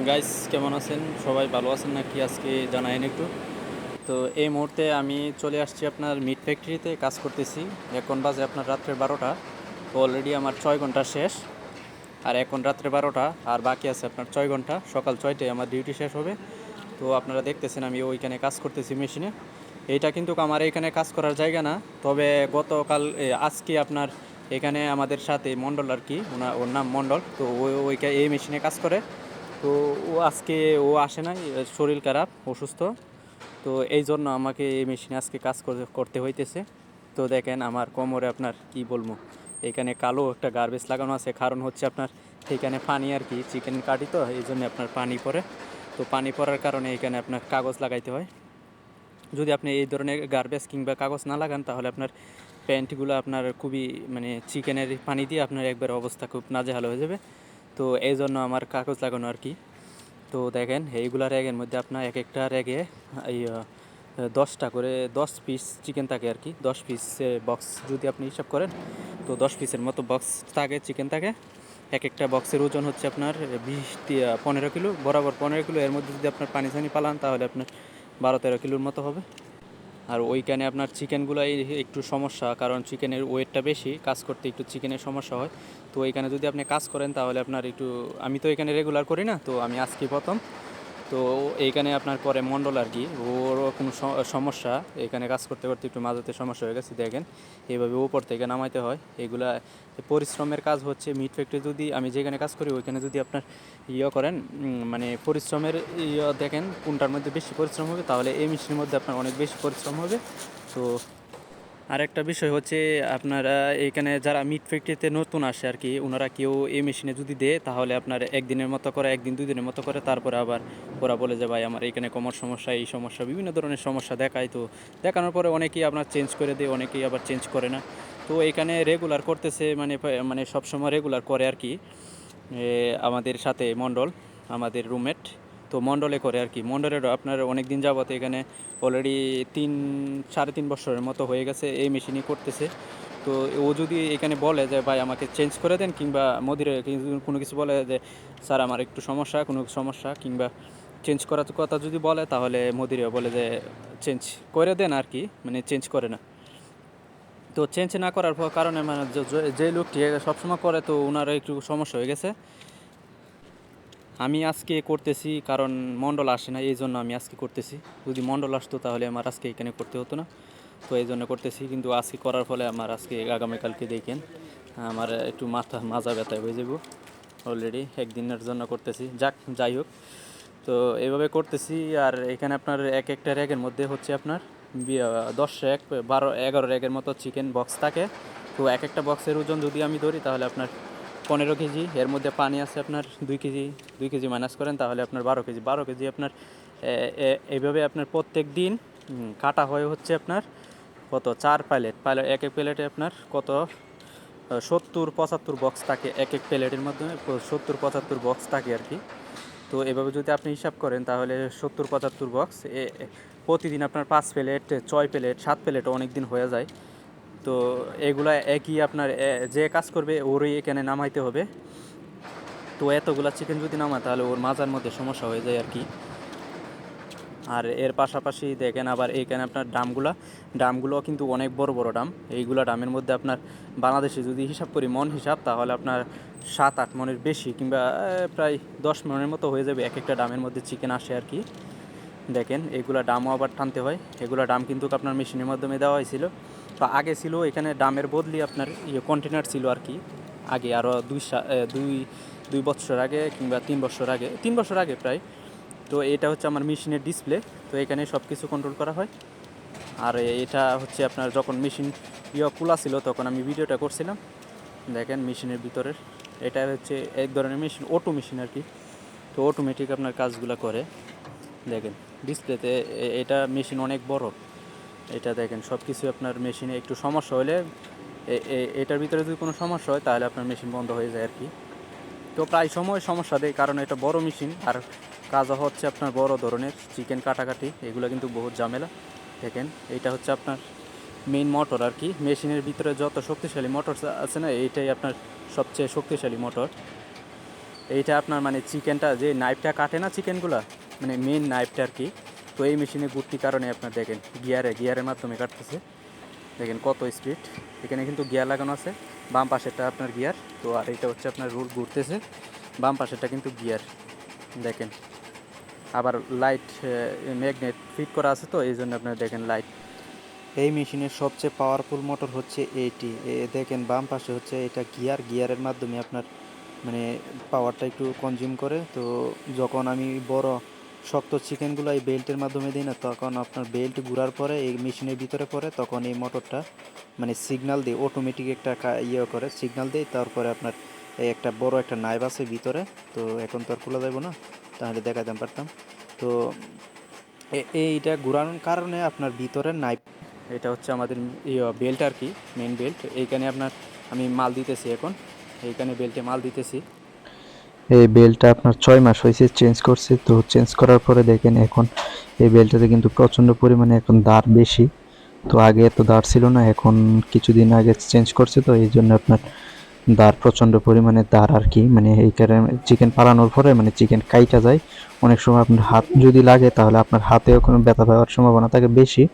Guys কেমন আছেন? সবাই ভালো আছেন নাকি আজকে জানাইন একটু। তো এই মুহূর্তে আমি চলে আসছি আপনার মিট ফ্যাক্টরিতে কাজ করতেছি। এখন বাজে আপনার রাত্রে 12টা। তো অলরেডি আমার 6 ঘন্টা শেষ। আর এখন রাত্রে 12টা আর বাকি আছে আপনার 6 ঘন্টা। সকাল 6টায় আমার ডিউটি শেষ হবে। তো আপনারা দেখতেছেন আমি ওইখানে কাজ করতেছি মেশিনে। এইটা কিন্তু আমার এখানে কাজ করার জায়গা না। তবে গতকাল আজকে আপনার এখানে আমাদের সাথে মণ্ডল আর কি, ওর নাম মণ্ডল। তো এই মেশিনে কাজ করে। তো ও আজকে আসে নাই, শরীর খারাপ, অসুস্থ। তো এই জন্য আমাকে এই মেশিনে আজকে কাজ করতে হইতেছে। তো দেখেন আমার কোমরে আপনার কি বলবো, এখানে কালো একটা গার্বেজ লাগানো আছে। কারণ হচ্ছে আপনার এখানে পানি আর কি, চিকেন কাটি তো এই জন্য আপনার পানি পড়ে। তো পানি পড়ার কারণে এখানে আপনার কাগজ লাগাইতে হয়। যদি আপনি এই ধরনের গার্বেজ কিংবা কাগজ না লাগান তাহলে আপনার প্যান্টগুলো আপনার খুবই মানে চিকেনের পানি দিয়ে আপনার একবার অবস্থা খুব নাজেহাল হয়ে যাবে। তো এই জন্য আমার কাগজ লাগানো আর কি। তো দেখেন এইগুলা র্যাগের মধ্যে আপনার এক একটা র্যাগে এই 10টা করে 10 পিস চিকেন থাকে আর কি। 10 পিস বক্স যদি আপনি হিসাব করেন, তো 10 পিসের মতো বক্স থাকে, চিকেন থাকে। এক একটা বক্সের ওজন হচ্ছে আপনার 15 কিলো, বরাবর 15 কিলো। এর মধ্যে যদি আপনার পানি ছানি পালান তাহলে আপনার 12-13 কিলোর মতো হবে। আর ওইখানে আপনার চিকেনগুলাই একটু সমস্যা, কারণ চিকেনের ওয়েটটা বেশি, কাজ করতে একটু চিকেনের সমস্যা হয়। তো এইখানে যদি আপনি কাজ করেন তাহলে আপনার একটু, আমি তো এখানে রেগুলার করি না, তো আমি আজকে প্রথম। তো এইখানে আপনার করে মণ্ডল আর কি, ওরও কোনো সমস্যা, এখানে কাজ করতে করতে একটু মাঝাতে সমস্যা হয়ে গেছে। দেখেন এইভাবে উপর থেকে নামাইতে হয় এগুলা। পরিশ্রমের কাজ হচ্ছে মিট ফ্যাক্টরি, যদি আমি যেখানে কাজ করি ওইখানে যদি আপনার করেন, মানে পরিশ্রমের দেখেন কোনটার মধ্যে বেশি পরিশ্রম হবে, তাহলে এই মেশিনের মধ্যে আপনার অনেক বেশি পরিশ্রম হবে। তো আরেকটা বিষয় হচ্ছে আপনারা এখানে যারা মিট ফ্যাক্টরিতে নতুন আসে আর কি, ওনারা কেউ এই মেশিনে যদি দেয় তাহলে আপনার একদিনের মতো করে, একদিন 2 দিনের মতো করে, তারপরে আবার ওরা বলে যে ভাই আমার এখানে কোমর সমস্যা, এই সমস্যা, বিভিন্ন ধরনের সমস্যা দেখায়। তো দেখানোর পরে অনেকেই আপনার চেঞ্জ করে দেয়, অনেকেই আবার চেঞ্জ করে না। তো এখানে রেগুলার করতেছে, মানে সবসময় রেগুলার করে আর কি। আমাদের সাথে মণ্ডল, আমাদের রুমমেট। তো মণ্ডলে করে আর কি। মণ্ডলের আপনার অনেক দিন যাবত এখানে অলরেডি 3-3.5 বছরের মতো হয়ে গেছে এই মেশিনই করতেছে। তো ও যদি এখানে বলে যে ভাই আমাকে চেঞ্জ করে দেন, কিংবা মদিরে কোনো কিছু বলে যে স্যার আমার একটু সমস্যা, কোনো সমস্যা, কিংবা চেঞ্জ করার কথা যদি বলে, তাহলে মদিরে বলে যে চেঞ্জ করে দেন আর কি, মানে চেঞ্জ করে না। তো চেঞ্জ না করার কারণে মানে যে লোকটি সবসময় করে, তো ওনারও একটু সমস্যা হয়ে গেছে। আমি আজকে করতেছি কারণ মণ্ডল আসে না, এই জন্য আমি আজকে করতেছি। যদি মণ্ডল আসতো তাহলে আমার আজকে এখানে করতে হতো না। তো এই জন্য করতেছি, কিন্তু আজকে করার ফলে আমার আজকে আগামীকালকে দেখেন আমার একটু মাজা ব্যথা হয়ে যাব। অলরেডি একদিনের জন্য করতেছি, যাই হোক। তো এইভাবে করতেছি। আর এখানে আপনার এক একটা র্যাকের মধ্যে হচ্ছে আপনার 10 র্যাক, 12-11 র্যাকের মতো চিকেন বক্স থাকে। তো এক একটা বক্সের ওজন যদি আমি ধরি তাহলে আপনার 15 কেজি। এর মধ্যে পানি আছে আপনার 2 কেজি। 2 কেজি মাইনাস করেন তাহলে আপনার 12 কেজি। 12 কেজি আপনার এইভাবে আপনার প্রত্যেক দিন কাটা হয়ে হচ্ছে আপনার কত, 4 প্যালেট। এক এক প্যালেটে আপনার কত, 70-75 বক্স থাকে এক এক প্যালেটের মাধ্যমে। 70-75 বক্স থাকে আর কি। তো এভাবে যদি আপনি হিসাব করেন তাহলে 70-75 বক্স প্রতিদিন আপনার 5 প্যালেট, 6 প্যালেট, 7 প্যালেটও অনেক দিন হয়ে যায়। তো এগুলা একই আপনার যে কাজ করবে ওরই এখানে নামাইতে হবে। তো এতগুলা চিকেন যদি নামায় তাহলে ওর মাজার মধ্যে সমস্যা হয়ে যায় আর কি। আর এর পাশাপাশি দেখেন আবার এইখানে আপনার ডামগুলো কিন্তু অনেক বড় বড় ডাম। এইগুলো ডামের মধ্যে আপনার বাংলাদেশে যদি হিসাব করি মন হিসাব, তাহলে আপনার 7-8 মনের বেশি, কিংবা প্রায় 10 মনের মতো হয়ে যাবে এক একটা ডামের মধ্যে চিকেন আসে আর কি। দেখেন এগুলা ডামও আবার টানতে হয়। এগুলা ডাম কিন্তু আপনার মেশিনের মাধ্যমে দেওয়া হয়েছিল। তো আগে ছিল এখানে ডামের বদলি আপনার কন্টেনার ছিল আর কি। আগে আরও 2 বছর আগে, কিংবা 3 বছর আগে, 3 বছর আগে প্রায়। তো এটা হচ্ছে আমার মেশিনের ডিসপ্লে। তো এখানে সব কিছু কন্ট্রোল করা হয়। আর এটা হচ্ছে আপনার যখন মেশিন খোলা ছিল তখন আমি ভিডিওটা করছিলাম। দেখেন মেশিনের ভিতরের এটা হচ্ছে এক ধরনের মেশিন, অটো মেশিন আর কি। তো অটোমেটিক আপনার কাজগুলো করে। দেখেন ডিসপ্লেতে এটা মেশিন অনেক বড়। এটা দেখেন সব কিছু আপনার মেশিনে একটু সমস্যা হলে এটার ভিতরে যদি কোনো সমস্যা হয় তাহলে আপনার মেশিন বন্ধ হয়ে যায় আর কি। তো প্রায় সময় সমস্যা দেয়, কারণ এটা বড় মেশিন। আর কাজও হচ্ছে আপনার বড় ধরনের চিকেন কাটাকাটি, এগুলো কিন্তু বহুত ঝামেলা। দেখেন এইটা হচ্ছে আপনার মেইন মোটর আর কি। মেশিনের ভিতরে যত শক্তিশালী মোটর আছে না, এইটাই আপনার সবচেয়ে শক্তিশালী মোটর। এইটা আপনার মানে চিকেনটা যে নাইফটা কাটে না চিকেনগুলো, মানে মেন নাইফটা আর কি। তো এই মেশিনে গুটির কারণে আপনার দেখেন গিয়ারের মাধ্যমে কাটতেছে। দেখেন কত স্পিড, এখানে কিন্তু গিয়ার লাগানো আছে। বাম পাশেরটা আপনার গিয়ার, তো আর এটা হচ্ছে আপনার রুল ঘুরতেছে। বাম পাশেরটা কিন্তু গিয়ার দেখেন। আবার লাইট ম্যাগনেট ফিট করা আছে, তো এই জন্য আপনার দেখেন লাইট। এই মেশিনের সবচেয়ে পাওয়ারফুল মোটর হচ্ছে এইটি। দেখেন বাম পাশে হচ্ছে এটা গিয়ারের মাধ্যমে আপনার মানে পাওয়ারটা একটু কনজিউম করে। তো যখন আমি বড় শক্ত চিকেনগুলো এই বেল্টের মাধ্যমে দিই না, তখন আপনার বেল্ট ঘোরার পরে এই মেশিনের ভিতরে পড়ে, তখন এই মোটরটা মানে সিগন্যাল দিয়ে অটোমেটিক একটা ইয়ে করে, সিগন্যাল দিয়ে তারপরে আপনার এই একটা বড় একটা নাইভ আছে ভিতরে। তো এখন তো আর খোলা যাবে না, তাহলে দেখাতে পারতাম। তো এইটা ঘোরানোর কারণে আপনার ভিতরে নাইফ, এটা হচ্ছে আমাদের বেল্ট আর কি, মেন বেল্ট। এইখানে আপনার আমি মাল দিতেছি এখন, এইখানে বেল্টে মাল দিতেছি। এই বেল্টটা আপনার 6 মাস হয়েছে চেঞ্জ করছে। তো চেঞ্জ করার পরে দেখেন এখন এই বেল্টটাতে কিন্তু প্রচণ্ড পরিমাণে এখন দাঁড় বেশি। তো আগে এত দাঁড় ছিল না, এখন কিছুদিন আগে চেঞ্জ করছে, তো এই জন্য আপনার দাঁড় প্রচণ্ড পরিমাণে দাঁড় আর কি। মানে এই কারণে চিকেন পালানোর পরে মানে চিকেন কাইটা যায়। অনেক সময় আপনার হাত যদি লাগে তাহলে আপনার হাতেও কোনো ব্যথা পাওয়ার সম্ভাবনা থাকে বেশি।